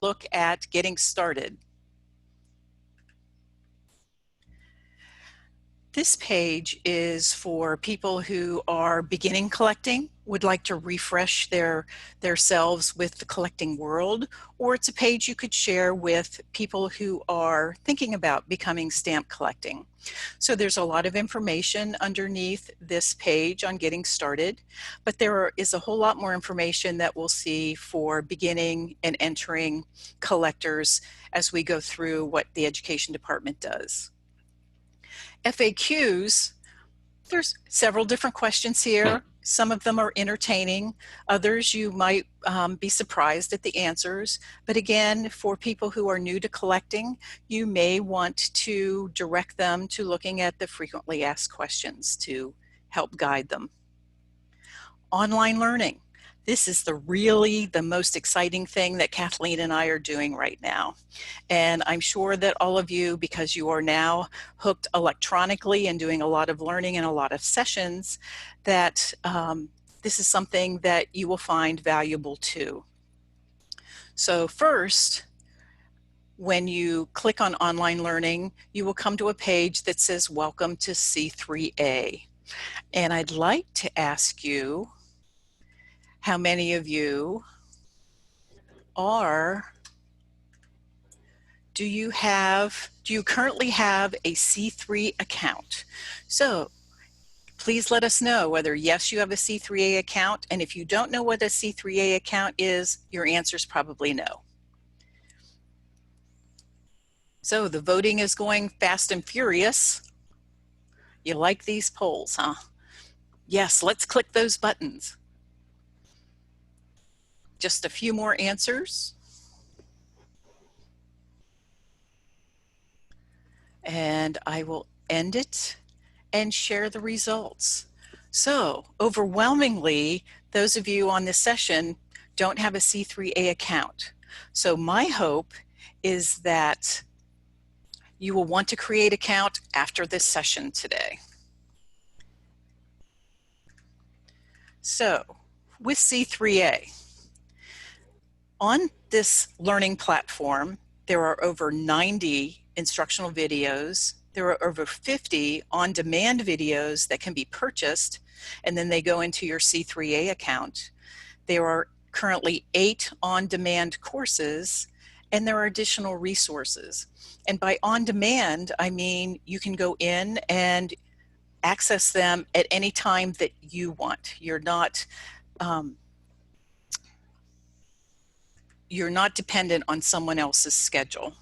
look at getting started. This page is for people who are beginning collecting, would like to refresh theirselves with the collecting world, or it's a page you could share with people who are thinking about becoming stamp collecting. So there's a lot of information underneath this page on getting started, but there is a whole lot more information that we'll see for beginning and entering collectors as we go through what the Education Department does. FAQs, there's several different questions here. Some of them are entertaining. Others you might be surprised at the answers. But again, for people who are new to collecting, you may want to direct them to looking at the frequently asked questions to help guide them. Online learning. This is really the most exciting thing that Kathleen and I are doing right now. And I'm sure that all of you, because you are now hooked electronically and doing a lot of learning and a lot of sessions, that this is something that you will find valuable too. So first, when you click on online learning, you will come to a page that says, Welcome to C3A. And I'd like to ask you, how many of you do you currently have a C3 account? So please let us know whether yes, you have a C3A account, and if you don't know what a C3A account is, your answer is probably no. So the voting is going fast and furious. You like these polls, huh? Yes, let's click those buttons. Just a few more answers. And I will end it and share the results. So overwhelmingly, those of you on this session don't have a C3A account. So my hope is that you will want to create an account after this session today. So with C3A, on this learning platform, there are over 90 instructional videos. There are over 50 on-demand videos that can be purchased, and then they go into your C3A account. There are currently 8 on-demand courses, and there are additional resources. And by on-demand, I mean you can go in and access them at any time that you want. You're not dependent on someone else's schedule.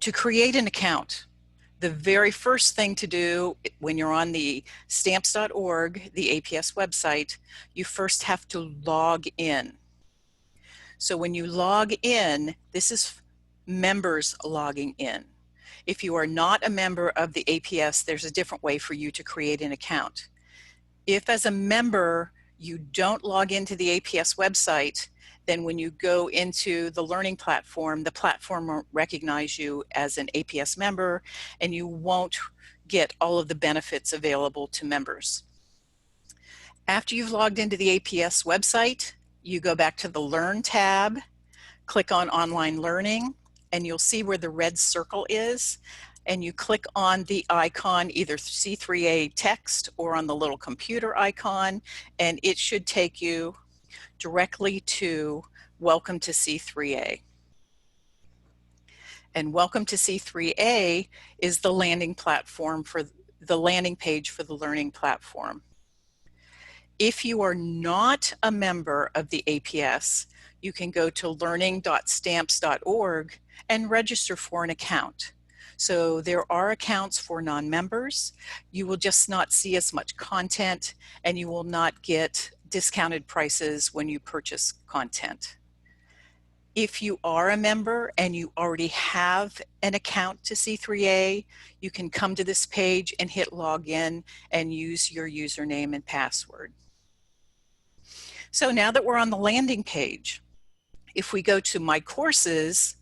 To create an account, the very first thing to do when you're on the stamps.org, the APS website, you first have to log in. So when you log in, this is members logging in. If you are not a member of the APS, there's a different way for you to create an account. If as a member you don't log into the APS website, then when you go into the learning platform, the platform won't recognize you as an APS member, and you won't get all of the benefits available to members. After you've logged into the APS website, you go back to the Learn tab, click on Online Learning, and you'll see where the red circle is, and you click on the icon, either C3A text or on the little computer icon, and it should take you directly to Welcome to C3A. And Welcome to C3A is the landing platform for the landing page for the learning platform. If you are not a member of the APS, you can go to learning.stamps.org and register for an account. So there are accounts for non-members. You will just not see as much content, and you will not get discounted prices when you purchase content. If you are a member and you already have an account to C3A, you can come to this page and hit login and use your username and password. So now that we're on the landing page, if we go to My Courses,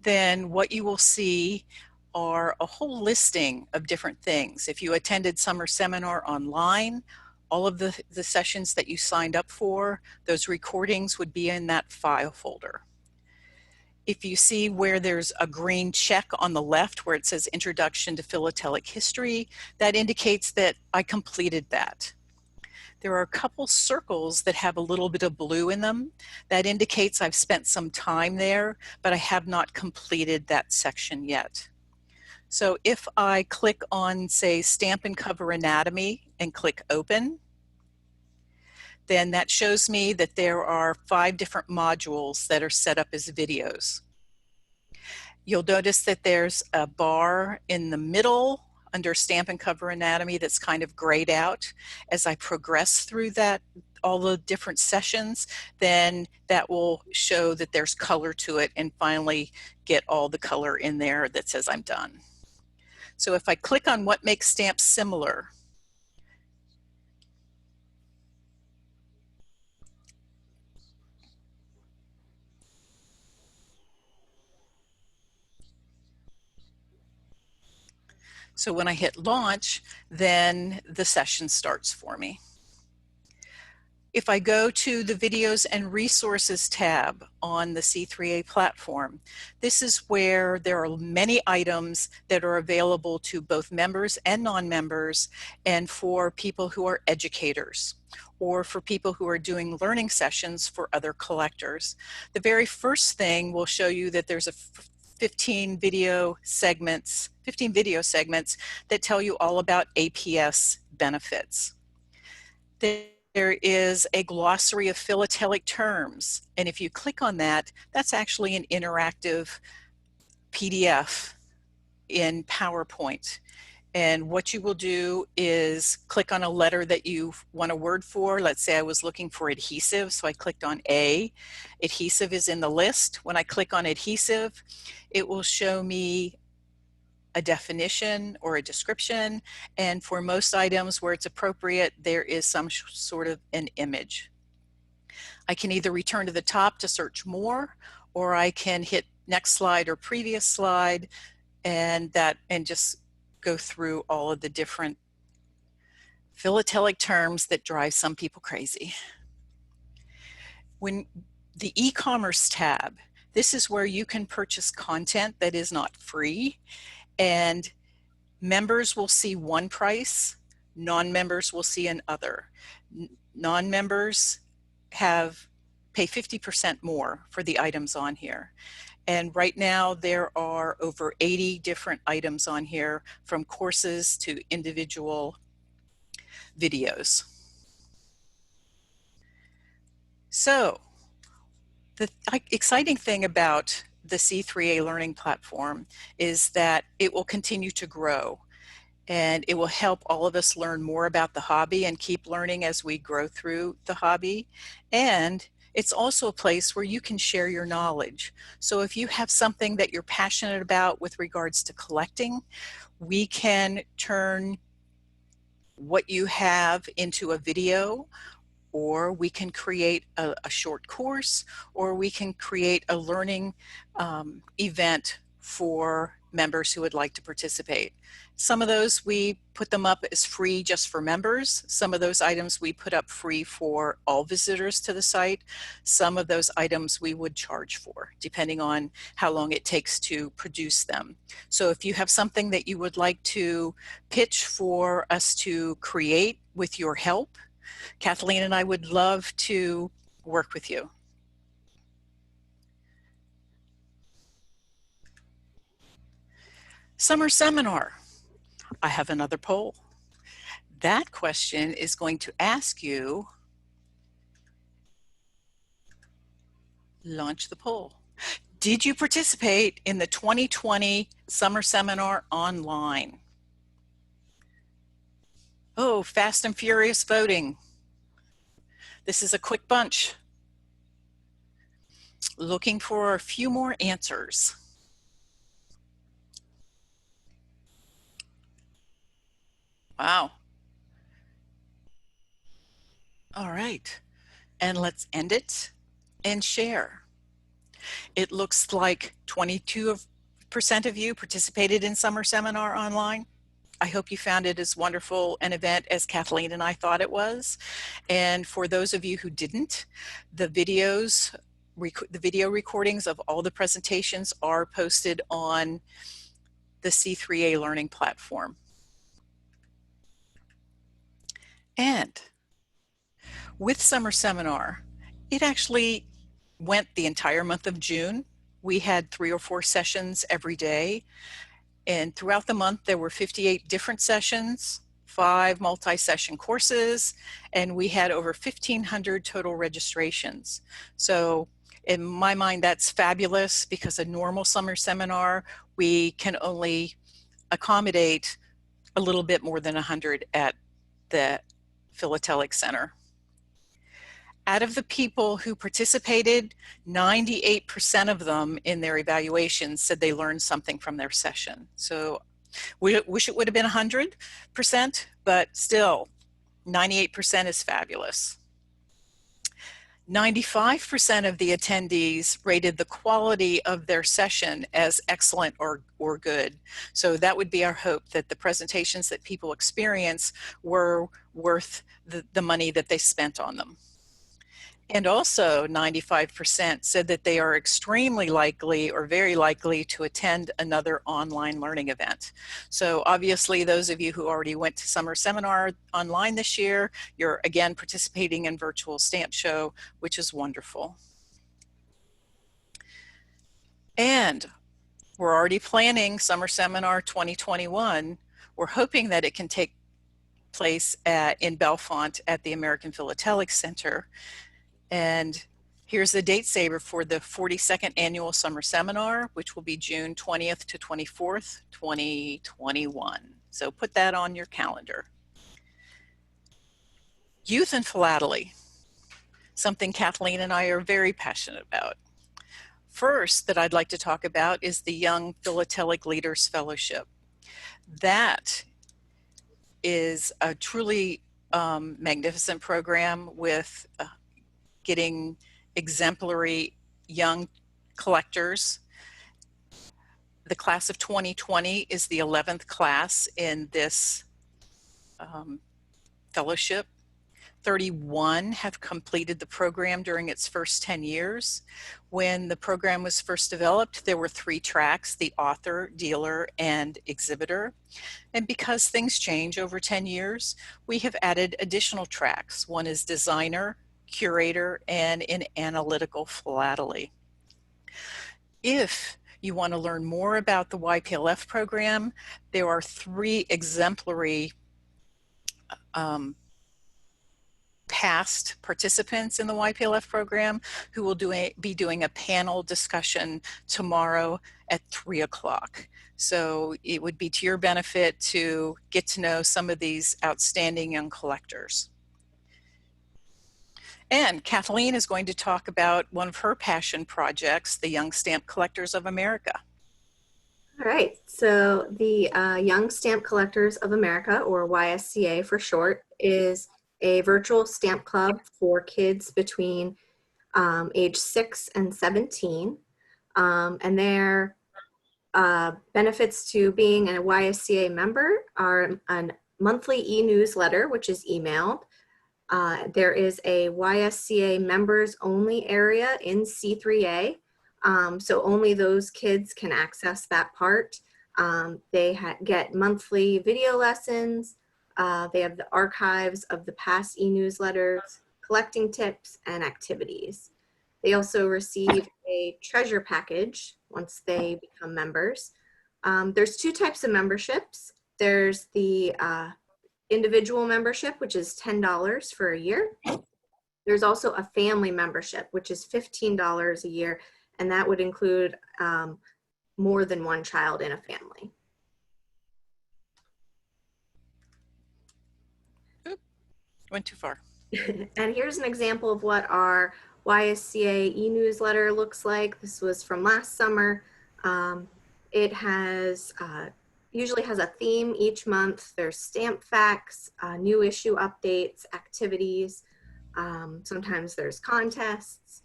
then what you will see are a whole listing of different things. If you attended summer seminar online, all of the sessions that you signed up for, those recordings would be in that file folder. If you see where there's a green check on the left where it says Introduction to Philatelic History, that indicates that I completed that. There are a couple circles that have a little bit of blue in them. That indicates I've spent some time there, but I have not completed that section yet. So if I click on, say, Stamp and Cover Anatomy and click Open, then that shows me that there are 5 different modules that are set up as videos. You'll notice that there's a bar in the middle under Stamp and Cover Anatomy that's kind of grayed out. As I progress through that, all the different sessions, then that will show that there's color to it and finally get all the color in there that says I'm done. So if I click on what makes stamps similar, so when I hit launch, then the session starts for me. If I go to the Videos and Resources tab on the C3A platform, this is where there are many items that are available to both members and non-members, and for people who are educators, or for people who are doing learning sessions for other collectors. The very first thing will show you that there's a 15 video segments that tell you all about APS benefits. There is a glossary of philatelic terms, and if you click on that, that's actually an interactive PDF in PowerPoint. And what you will do is click on a letter that you want a word for. Let's say I was looking for adhesive, so I clicked on A. Adhesive is in the list. When I click on adhesive, it will show me a definition or a description, and for most items where it's appropriate, there is some sort of an image. I can either return to the top to search more, or I can hit next slide or previous slide and just go through all of the different philatelic terms that drive some people crazy. When the e-commerce tab, this is where you can purchase content that is not free, and members will see one price, non-members will see another. Non-members pay 50% more for the items on here. And right now there are over 80 different items on here, from courses to individual videos. So the exciting thing about the C3A learning platform is that it will continue to grow, and it will help all of us learn more about the hobby and keep learning as we grow through the hobby. And it's also a place where you can share your knowledge. So if you have something that you're passionate about with regards to collecting, we can turn what you have into a video, or we can create a short course, or we can create a learning event for members who would like to participate. Some of those we put them up as free just for members. Some of those items we put up free for all visitors to the site. Some of those items we would charge for, depending on how long it takes to produce them. So if you have something that you would like to pitch for us to create with your help, Kathleen and I would love to work with you. Summer seminar. I have another poll. That question is going to ask you, launch the poll. Did you participate in the 2020 summer seminar online? Oh, fast and furious voting. This is a quick bunch. Looking for a few more answers. Wow. All right, and let's end it and share. It looks like 22% of you participated in summer seminar online. I hope you found it as wonderful an event as Kathleen and I thought it was. And for those of you who didn't, the videos, the video recordings of all the presentations are posted on the C3A learning platform. And with Summer Seminar, it actually went the entire month of June. We had 3 or 4 sessions every day. And throughout the month, there were 58 different sessions, 5 multi-session courses, and we had over 1,500 total registrations. So in my mind, that's fabulous, because a normal summer seminar, we can only accommodate a little bit more than 100 at the Philately Center. Out of the people who participated, 98% of them in their evaluations said they learned something from their session. So we wish it would have been 100%, but still 98% is fabulous. 95% of the attendees rated the quality of their session as excellent or good. So that would be our hope, that the presentations that people experience were worth the money that they spent on them. And also 95% said that they are extremely likely or very likely to attend another online learning event. So obviously those of you who already went to Summer Seminar online this year, you're again participating in Virtual Stamp Show, which is wonderful. And we're already planning Summer Seminar 2021. We're hoping that it can take place in Bellefonte at the American Philatelic Center. And here's the date saver for the 42nd Annual Summer Seminar, which will be June 20th to 24th, 2021. So put that on your calendar. Youth and Philately, something Kathleen and I are very passionate about. First that I'd like to talk about is the Young Philatelic Leaders Fellowship. That is a truly magnificent program with getting exemplary young collectors. The class of 2020 is the 11th class in this fellowship. 31 have completed the program during its first 10 years. When the program was first developed, there were 3 tracks: the author, dealer, and exhibitor. And because things change over 10 years, we have added additional tracks. One is designer, curator, and in analytical philately. If you want to learn more about the YPLF program, there are 3 exemplary past participants in the YPLF program who will be doing a panel discussion tomorrow at 3 o'clock. So it would be to your benefit to get to know some of these outstanding young collectors. And Kathleen is going to talk about one of her passion projects, the Young Stamp Collectors of America. All right, so the Young Stamp Collectors of America, or YSCA for short, is a virtual stamp club for kids between age 6 and 17. And their benefits to being a YSCA member are a monthly e-newsletter, which is emailed. There is a YSCA members only area in C3A. So only those kids can access that part. They get monthly video lessons. They have the archives of the past e-newsletters, collecting tips, and activities. They also receive a treasure package once they become members. There's 2 types of memberships. There's the individual membership, which is $10 for a year. There's also a family membership, which is $15 a year, and that would include more than 1 child in a family. Oop, went too far. And here's an example of what our YSCA e-newsletter looks like. This was from last summer. It has usually has a theme each month. There's stamp facts, new issue updates, activities. Sometimes there's contests.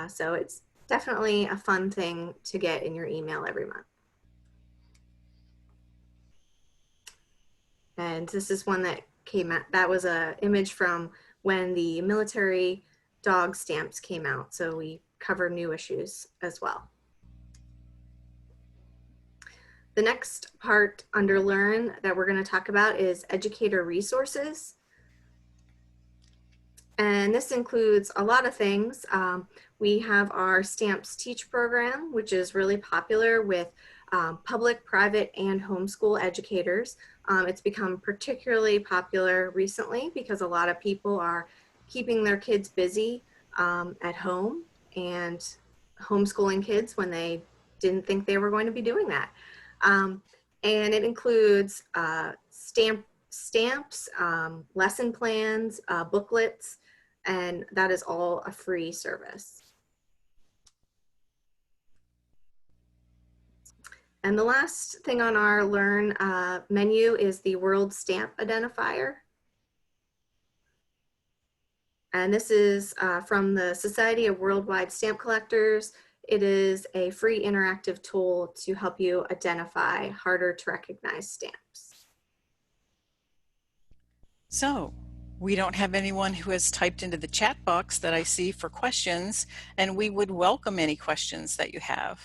So it's definitely a fun thing to get in your email every month. And this is one that came out, that was a image from when the military dog stamps came out. So we cover new issues as well. The next part under Learn that we're going to talk about is educator resources. And this includes a lot of things. We have our Stamps Teach program, which is really popular with public, private, and homeschool educators. It's become particularly popular recently because a lot of people are keeping their kids busy at home and homeschooling kids when they didn't think they were going to be doing that. And it includes stamps, lesson plans, booklets, and that is all a free service. And the last thing on our Learn menu is the World Stamp Identifier. And this is from the Society of Worldwide Stamp Collectors. It is a free interactive tool to help you identify harder to recognize stamps. So we don't have anyone who has typed into the chat box that I see for questions, and we would welcome any questions that you have.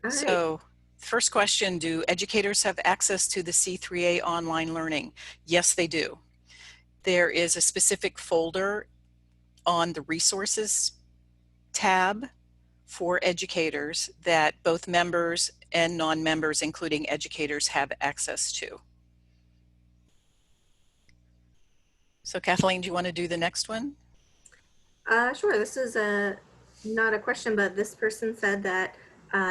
All right. So first question, do educators have access to the C3A online learning? Yes, they do. There is a specific folder on the resources tab for educators that both members and non-members, including educators, have access to. So Kathleen, do you want to do the next one? Sure. This is not a question, but this person said that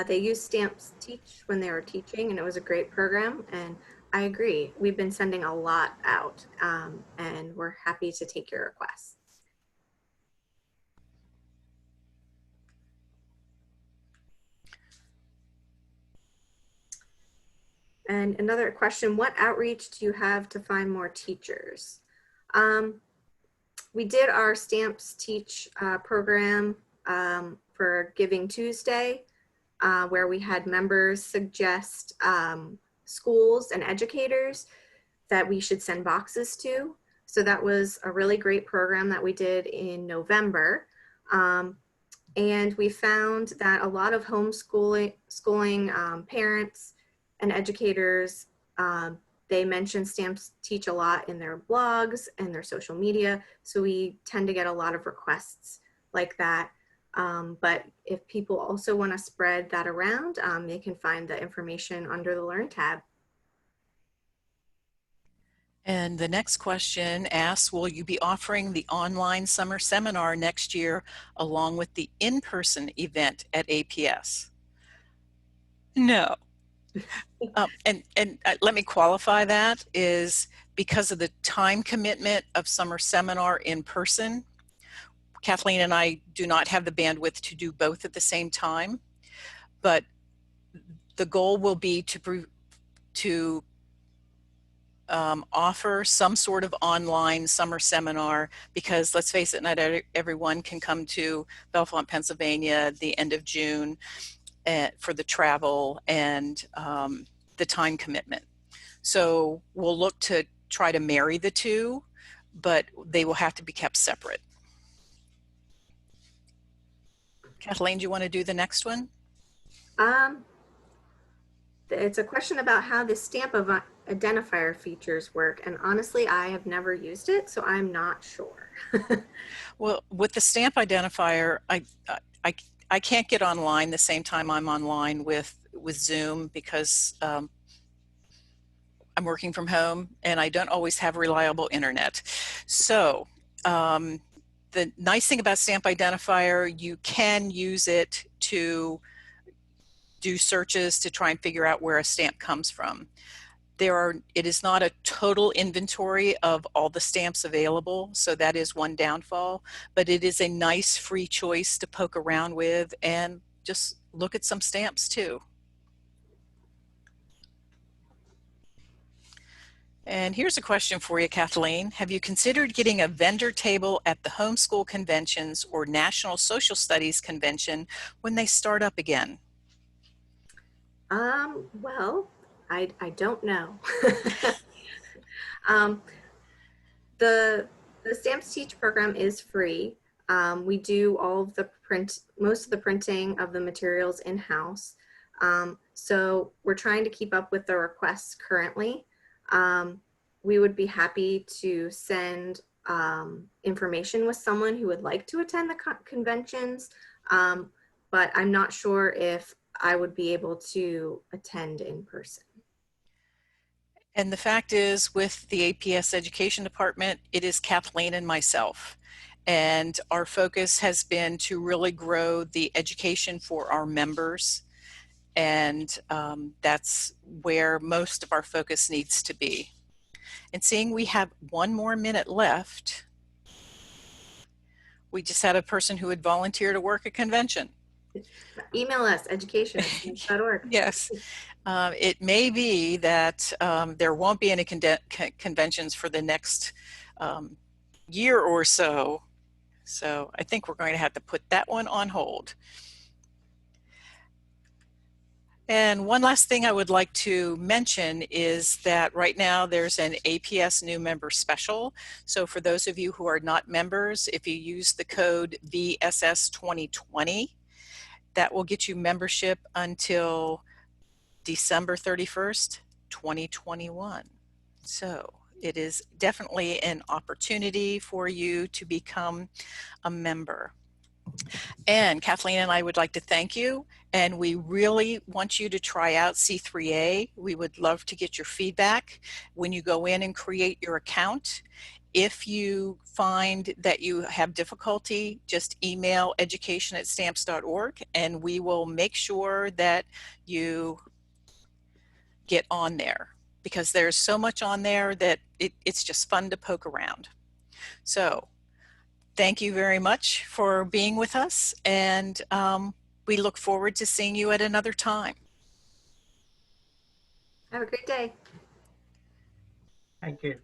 they use Stamps Teach when they were teaching, and it was a great program. And I agree. We've been sending a lot out, and we're happy to take your requests. And another question, what outreach do you have to find more teachers? We did our Stamps Teach program for Giving Tuesday, where we had members suggest schools and educators that we should send boxes to. So that was a really great program that we did in November. And we found that a lot of homeschooling parents and educators, they mention Stamps Teach a lot in their blogs and their social media. So we tend to get a lot of requests like that. But if people also want to spread that around, they can find the information under the Learn tab. And the next question asks, will you be offering the online summer seminar next year along with the in-person event at APS? No. And let me qualify that is because of the time commitment of summer seminar in person. Kathleen and I do not have the bandwidth to do both at the same time, but the goal will be to offer some sort of online summer seminar, because let's face it, not everyone can come to Bellefonte, Pennsylvania the end of June for the travel and the time commitment. So we'll look to try to marry the two, but they will have to be kept separate. Kathleen, do you want to do the next one? It's a question about how the stamp of identifier features work, and honestly I have never used it, so I'm not sure. Well, with the stamp identifier, I can't get online the same time I'm online with Zoom because I'm working from home and I don't always have reliable internet. So the nice thing about stamp identifier, you can use it to do searches to try and figure out where a stamp comes from. It is not a total inventory of all the stamps available, so that is one downfall, but it is a nice free choice to poke around with and just look at some stamps too. And here's a question for you, Kathleen. Have you considered getting a vendor table at the homeschool conventions or National Social Studies Convention when they start up again? Well, I don't know. um, the Stamps Teach program is free. We do all of the most of the printing of the materials in-house. So we're trying to keep up with the requests currently. We would be happy to send information with someone who would like to attend the conventions, but I'm not sure if I would be able to attend in person. And the fact is, with the APS Education Department, it is Kathleen and myself. And our focus has been to really grow the education for our members. And that's where most of our focus needs to be. And seeing we have 1 more minute left, we just had a person who would volunteer to work a convention. Email us, education@stamps.org. Yes. It may be that there won't be any conventions for the next year or so. So I think we're going to have to put that one on hold. And one last thing I would like to mention is that right now there's an APS new member special. So for those of you who are not members, if you use the code VSS2020, that will get you membership until December 31st, 2021. So it is definitely an opportunity for you to become a member. And Kathleen and I would like to thank you, and we really want you to try out C3A. We would love to get your feedback when you go in and create your account. If you find that you have difficulty, just email education@stamps.org and we will make sure that you get on there, because there's so much on there that it's just fun to poke around. So thank you very much for being with us, and we look forward to seeing you at another time. Have a great day. Thank you.